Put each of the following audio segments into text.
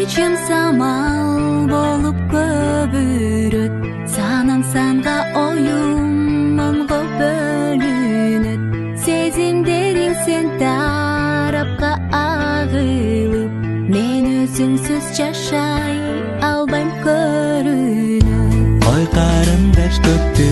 чым самал болуп көбүрөт, санам санга оюм онго бөлүнөт. Сезимдериң сен тарапка агылып, мен өзүңсүз жашай албайм көрүнөт. Ой карындаш көктү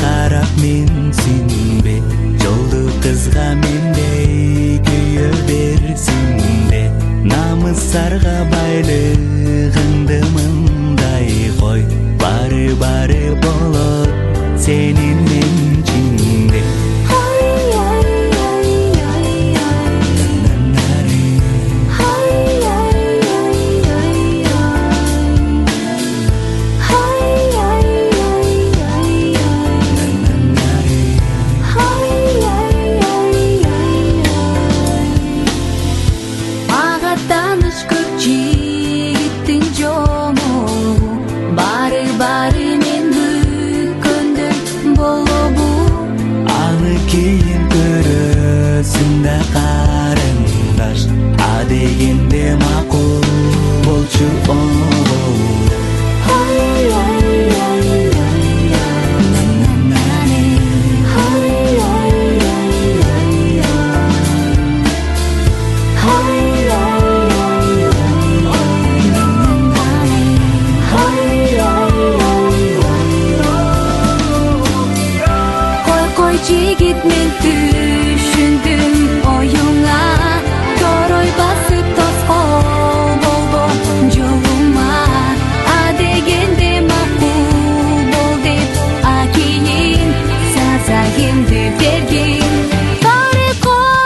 карап менсинбе, жолду кызга мендей күйө берсинбе. Намысарга байлыгыңды мындай кой, бары болот сенин менчиңде. Бары мен бүткөндөй болобу, Аны кийин көрөсүң да карындаш, а дегенде макул болчу жигит мен түшүндүм оюңа, торой басып тоскоол болдо жолума, а дегенде макул бол деп, а кийин сазагымды бергин бары колума.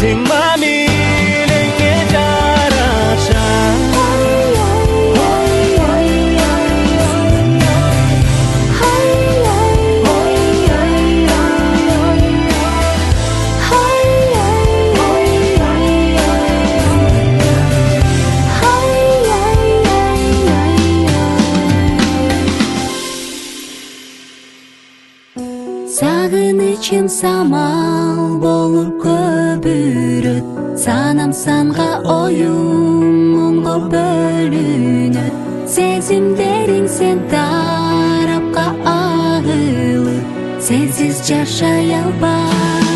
Sing mami lenge jarasha, Сагынычым самал болуп көбүрөт, санам санга оюм онго бөлүнөт. Сезимдериң сен тарапка агылып, сенсиз жашай албайм.